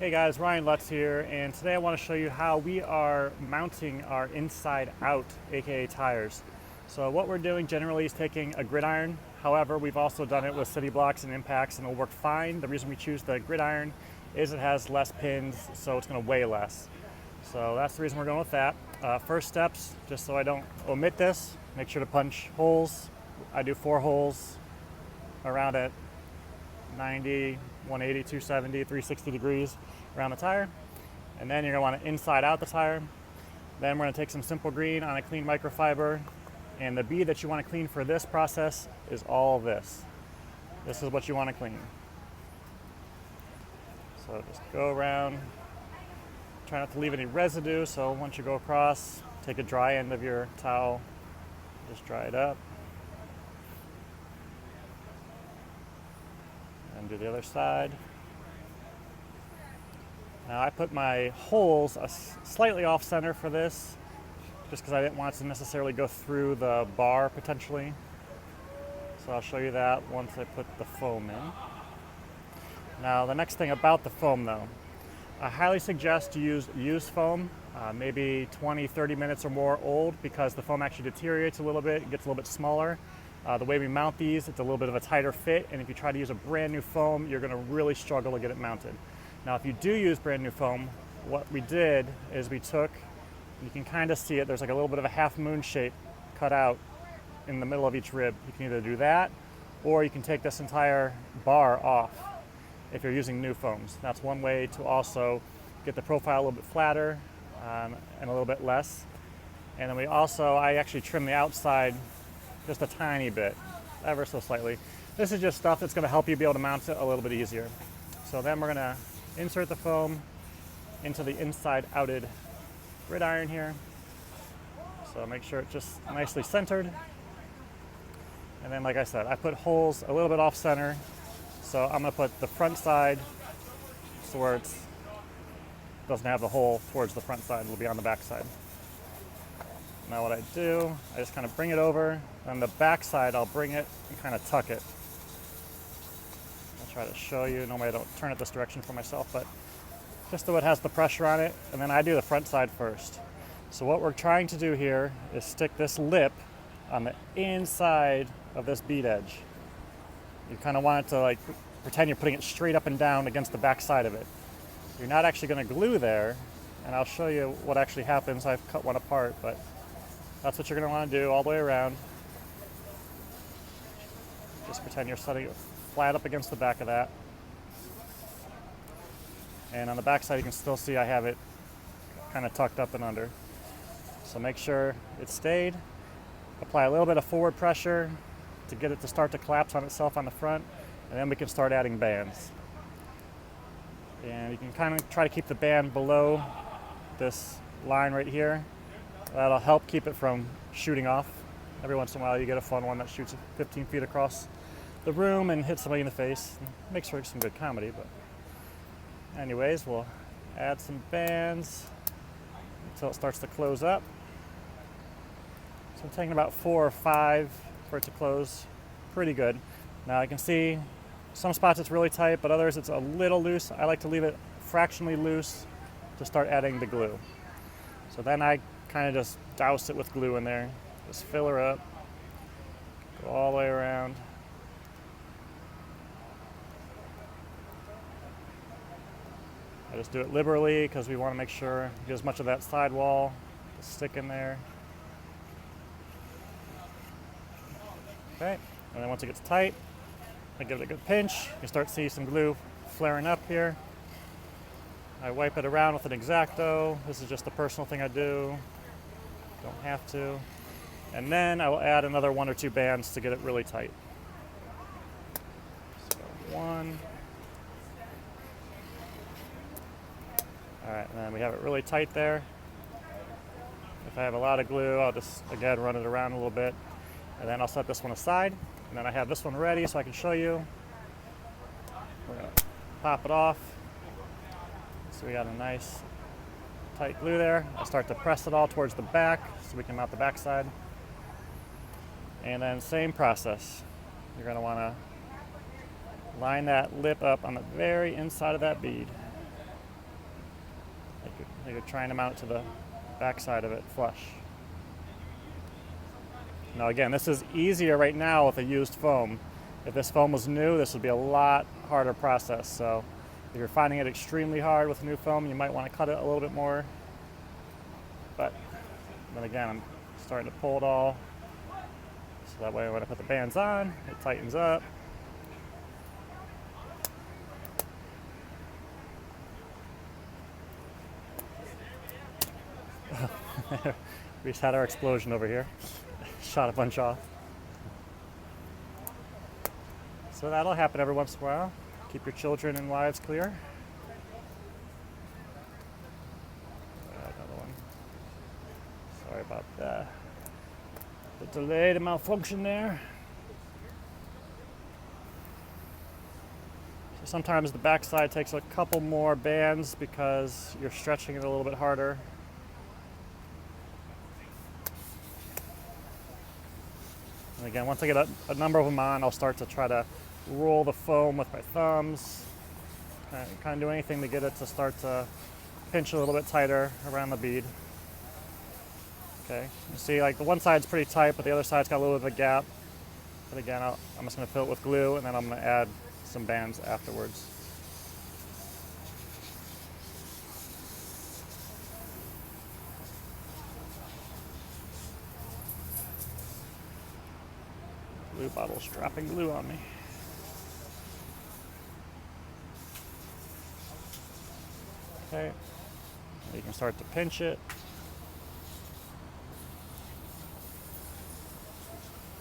Hey guys, Ryan Lutz here, and today I want to show you how we are mounting our inside out AKA tires. So what we're doing generally is taking a gridiron. However, we've also done it with city blocks and impacts and it'll work fine. The reason we choose the gridiron is it has less pins, so it's going to weigh less. So that's the reason we're going with that. First steps, just so I don't omit this, make sure to punch holes. I do 4 holes around at 90, 180, 270, 360 degrees around the tire. And then you're going to want to inside out the tire. Then we're going to take some simple green on a clean microfiber. And the bead that you want to clean for this process is all this. This is what you want to clean. So just go around. Try not to leave any residue. So once you go across, take a dry end of your towel. Just dry it up. And do the other side. Now I put my holes slightly off center for this, just because I didn't want it to necessarily go through the bar potentially. So I'll show you that once I put the foam in. Now the next thing about the foam though, I highly suggest you use used foam, maybe 20-30 minutes or more old, because the foam actually deteriorates a little bit, it gets a little bit smaller. The way we mount these, it's a little bit of a tighter fit, and if you try to use a brand new foam, you're going to really struggle to get it mounted. Now, if you do use brand new foam, what we did is we took, you can kind of see it, there's like a little bit of a half moon shape cut out in the middle of each rib. You can either do that, or you can take this entire bar off if you're using new foams. That's one way to also get the profile a little bit flatter and a little bit less. And then I actually trim the outside just a tiny bit, ever so slightly. This is just stuff that's going to help you be able to mount it a little bit easier. So then we're going to insert the foam into the inside outed gridiron here. So make sure it's just nicely centered. And then like I said, I put holes a little bit off center. So I'm going to put the front side so where it doesn't have the hole towards the front side, it'll be on the back side. Now what I do, I just kind of bring it over. On the back side, I'll bring it and kind of tuck it. I'll try to show you. Normally I don't turn it this direction for myself, but just so it has the pressure on it. And then I do the front side first. So what we're trying to do here is stick this lip on the inside of this bead edge. You kind of want it to like pretend you're putting it straight up and down against the back side of it. You're not actually going to glue there, and I'll show you what actually happens. I've cut one apart, but that's what you're going to want to do all the way around. Just pretend you're setting it flat up against the back of that. And on the back side you can still see I have it kind of tucked up and under. So make sure it stayed. Apply a little bit of forward pressure to get it to start to collapse on itself on the front, and then we can start adding bands. And you can kind of try to keep the band below this line right here. That'll help keep it from shooting off. Every once in a while you get a fun one that shoots 15 feet across the room and hits somebody in the face. Makes for some good comedy, but anyways, we'll add some bands until it starts to close up. So I'm taking about 4 or 5 for it to close pretty good. Now I can see some spots it's really tight, but others it's a little loose. I like to leave it fractionally loose to start adding the glue. So then I kind of just douse it with glue in there. Just fill her up. Go all the way around. I just do it liberally because we want to make sure you get as much of that sidewall to stick in there. Okay, and then once it gets tight, I give it a good pinch. You start to see some glue flaring up here. I wipe it around with an X-Acto. This is just a personal thing I do. Don't have to. And then I will add another 1 or 2 bands to get it really tight. So 1. All right, and then we have it really tight there. If I have a lot of glue, I'll just, again, run it around a little bit. And then I'll set this one aside. And then I have this one ready so I can show you. We're going to pop it off. So we got a nice tight glue there. I'll start to press it all towards the back so we can mount the back side. And then same process. You're going to want to line that lip up on the very inside of that bead. You're trying to mount it to the back side of it flush. Now again, this is easier right now with a used foam. If this foam was new, this would be a lot harder process. So if you're finding it extremely hard with new foam, you might want to cut it a little bit more. But then again, I'm starting to pull it all. So that way when I put the bands on, it tightens up. We just had our explosion over here. Shot a bunch off. So that'll happen every once in a while. Keep your children and wives clear. Another one. Sorry about the delay, the malfunction there. So sometimes the backside takes a couple more bands because you're stretching it a little bit harder. And again, once I get a number of them on, I'll start to try to roll the foam with my thumbs. Kind of do anything to get it to start to pinch a little bit tighter around the bead. Okay, you see like the one side's pretty tight, but the other side's got a little bit of a gap. But again, I'm just going to fill it with glue, and then I'm going to add some bands afterwards. Glue bottle's dropping glue on me. Okay, now you can start to pinch it.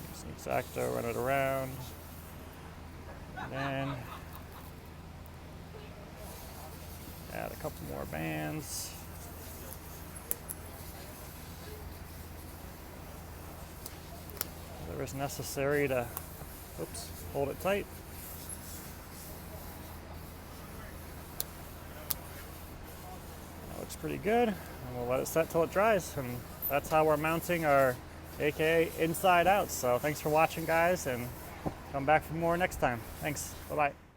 Use the X-Acto, run it around, and then add a couple more bands. Whatever is necessary to, hold it tight. That looks pretty good, and we'll let it set till it dries, and that's how we're mounting our AKA inside out. So thanks for watching, guys, and come back for more next time. Thanks. Bye-bye.